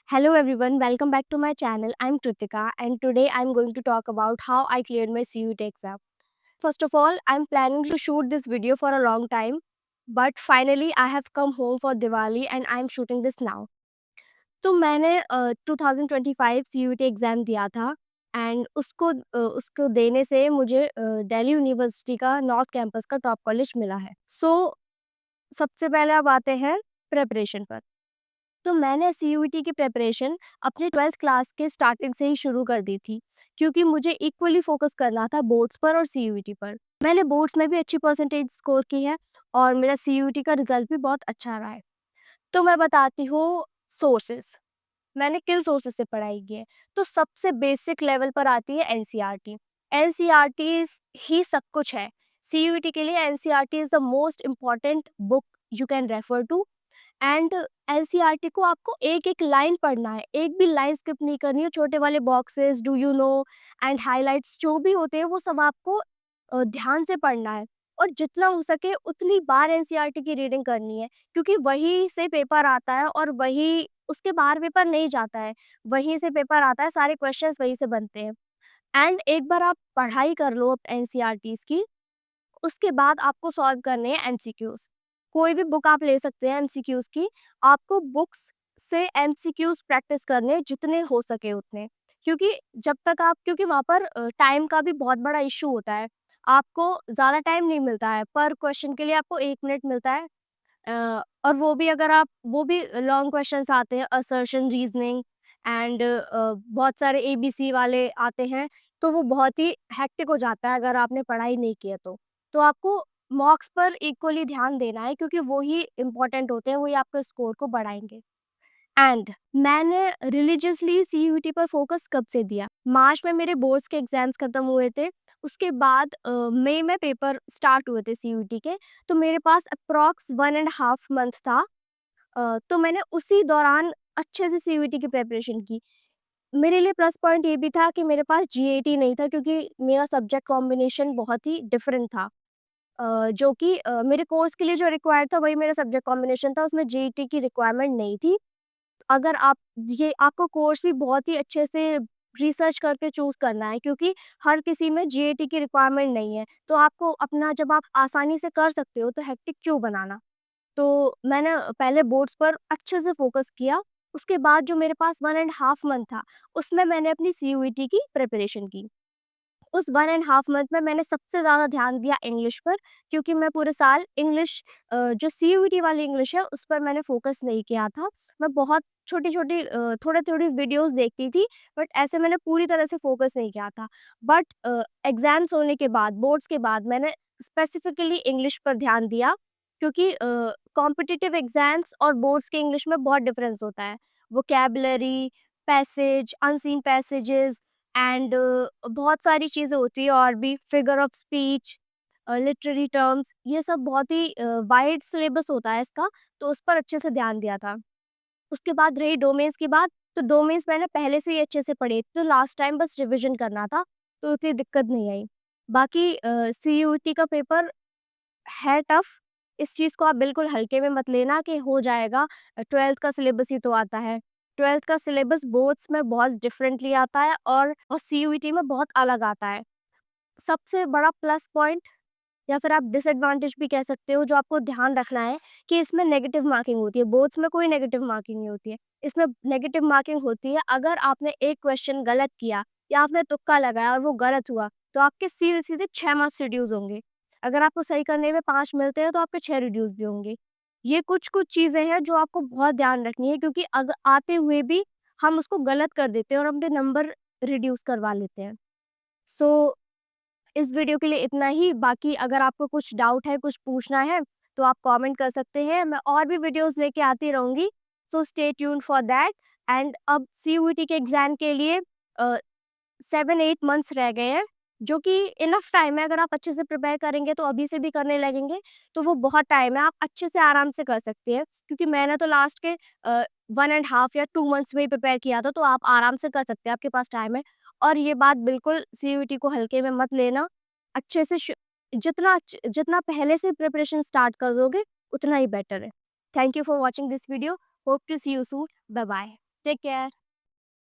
Hello everyone, welcome back to my channel. I'm Kritika and today I'm going to talk about how I cleared my CUT exam. First of all, I'm planning to shoot this video for a long time, but finally I have come home for Diwali and I'm shooting this now. तो मैंने 2025 CUT exam दिया था and उसको देने से मुझे Delhi university का north campus का टॉप कॉलेज मिला है। सबसे पहले अब आते हैं प्रिपरेशन पर। तो मैंने सीयूईटी की प्रिपरेशन अपने 12th क्लास के स्टार्टिंग से ही शुरू कर दी थी, क्योंकि मुझे इक्वली फोकस करना था बोर्ड्स पर और सीयूईटी पर। मैंने बोर्ड्स में भी अच्छी परसेंटेज स्कोर की है और मेरा सीयूईटी का रिजल्ट भी बहुत अच्छा रहा है। तो मैं बताती हूँ सोर्सेस, मैंने किन सोर्सेस से पढ़ाई की है। तो सबसे बेसिक लेवल पर आती है एनसीईआरटी। एनसीईआरटी ही सब कुछ है। सीयूईटी के लिए NCERT is the most important book you can refer to and NCERT को आपको एक-एक लाइन पढ़ना है, एक भी लाइन स्किप नहीं करनी है। छोटे वाले boxes, do you know and highlights जो भी होते हैं वो सब आपको ध्यान से पढ़ना है और जितना हो सके उतनी बार एनसीईआरटी की रीडिंग करनी है, क्योंकि वहीं से पेपर आता है और वही उसके बाहर पेपर नहीं जाता है, वहीं से पेपर आता है, सारे क्वेश्चंस वहीं से बनते हैं। एंड एक बार आप पढ़ाई कर लो एनसीईआरटीज़ की, उसके बाद आपको सॉल्व करने हैं एमसीक्यूज़। कोई भी बुक आप ले सकते हैं एमसीक्यूज़ की, आपको बुक्स से एमसीक्यूज़ प्रैक्टिस करने हैं जितने हो सके उतने। क्योंकि जब तक आप क्योंकि वहाँ पर टाइम का भी बहुत बड़ा इश्यू होता है। आपको ज़्यादा टाइम नहीं मिलता है, पर क्वेश्चन के लिए आपको 1 मिनट मिलता है। और वो भी लॉन्ग क्वेश्चंस आते हैं, असर्शन, रीज़निंग एंड बहुत सारे एबीसी वाले आते हैं, तो वो बहुत ही हेक्टिक हो जाता है अगर आपने पढ़ाई नहीं की है तो। तो आपको मार्क्स पर इक्वली ध्यान देना है, क्योंकि वो ही इम्पोर्टेंट होते हैं, वही आपके स्कोर को बढ़ाएँगे। एंड मैंने रिलीजियसली सीयूईटी पर फोकस कब से दिया? मार्च में मेरे बोर्ड्स के एग्ज़ाम्स खत्म हुए थे, उसके बाद मई में पेपर स्टार्ट हुए थे सीयूईटी के, तो मेरे पास अप्रॉक्स 1 एंड हाफ मंथ था। तो मैंने उसी दौरान अच्छे से सीयूईटी की प्रिपरेशन की। मेरे लिए प्लस पॉइंट ये भी था कि मेरे पास जीएटी नहीं था, क्योंकि मेरा सब्जेक्ट कॉम्बिनेशन बहुत ही डिफरेंट था। जो कि मेरे कोर्स के लिए जो रिक्वायर्ड था वही मेरा सब्जेक्ट कॉम्बिनेशन था, उसमें जीईटी की रिक्वायरमेंट नहीं थी। अगर आप ये आपको कोर्स भी बहुत ही अच्छे से रिसर्च करके चूज़ करना है, क्योंकि हर किसी में जीएटी की रिक्वायरमेंट नहीं है। तो आपको अपना जब आप आसानी से कर सकते हो तो हेक्टिक क्यों बनाना? तो मैंने पहले बोर्ड्स पर अच्छे से फ़ोकस किया, उसके बाद जो मेरे पास 1 एंड हाफ मंथ था, उसमें मैंने अपनी सीयूईटी की प्रिपरेशन की। उस 1 एंड हाफ मंथ में मैंने सबसे ज़्यादा ध्यान दिया इंग्लिश पर, क्योंकि मैं पूरे साल इंग्लिश जो सीयूईटी वाली इंग्लिश है उस पर मैंने फ़ोकस नहीं किया था। मैं बहुत छोटी-छोटी थोड़ी-थोड़ी वीडियोज़ देखती थी, बट ऐसे मैंने पूरी तरह से फ़ोकस नहीं किया था। बट एग्ज़ाम्स होने के बाद, बोर्ड्स के बाद मैंने स्पेसिफ़िकली इंग्लिश पर ध्यान दिया, क्योंकि कॉम्पिटिटिव एग्ज़ाम्स और बोर्ड्स के इंग्लिश में बहुत डिफ़रेंस होता है। वोकैब्युलरी, पैसेज, अनसीन पैसेजेज़ एंड बहुत सारी चीज़ें होती हैं और भी, figure of speech, literary terms, ये सब बहुत ही वाइड सिलेबस होता है इसका, तो उस पर अच्छे से ध्यान दिया था। उसके बाद रही डोमेन्स की बात, तो डोमेन्स मैंने पहले से ही अच्छे से पढ़े, तो लास्ट टाइम बस रिविज़न करना था, तो उतनी दिक्कत नहीं आई। बाकी सीयूईटी का पेपर है टफ, इस चीज़ को आप बिल्कुल हल्के में मत लेना कि हो जाएगा। 12th का सिलेबस ही तो आता है। 12th का सिलेबस बोर्ड्स में बहुत डिफरेंटली आता है और सीयूईटी में बहुत अलग आता है। सबसे बड़ा प्लस पॉइंट या फिर आप डिसएडवांटेज भी कह सकते हो जो आपको ध्यान रखना है, कि इसमें नेगेटिव मार्किंग होती है। बोर्ड्स में कोई नेगेटिव मार्किंग नहीं होती है। इसमें नेगेटिव मार्किंग होती है अगर आपने एक क्वेश्चन गलत किया या आपने तुक्का लगाया और वो गलत हुआ, तो आपके सीधे-सीधे 6 मार्क्स रिड्यूस होंगे। अगर आपको सही करने में 5 मिलते हैं तो आपके 6 रिड्यूस भी होंगे। ये कुछ-कुछ चीज़ें हैं जो आपको बहुत ध्यान रखनी है, क्योंकि आते हुए भी हम उसको गलत कर देते हैं और अपने नंबर रिड्यूस करवा लेते हैं। सो इस वीडियो के लिए इतना ही। बाकी अगर आपको कुछ डाउट है, कुछ पूछना है, तो आप कमेंट कर सकते हैं। मैं और भी वीडियोज़ लेके आती रहूँगी, so stay tuned for that. And अब सीयूईटी के एग्ज़ाम के लिए 7-8 मंथ्स रह गए हैं, जो कि इनफ टाइम है। अगर आप अच्छे से प्रिपेयर करेंगे तो अभी से भी करने लगेंगे, तो वो बहुत टाइम है, आप अच्छे से आराम से कर सकते हैं। क्योंकि मैंने तो लास्ट के 1 एंड हाफ या 2 मंथ्स में ही प्रिपेयर किया था, तो आप आराम से कर सकते हैं, आपके पास टाइम है। और ये बात बिल्कुल सीयूईटी को हल्के में मत लेना, अच्छे से जितना पहले से प्रिपरेशन स्टार्ट कर दोगे, उतना ही बेटर है। Thank you for watching this video, hope to see you soon, bye bye. Take care.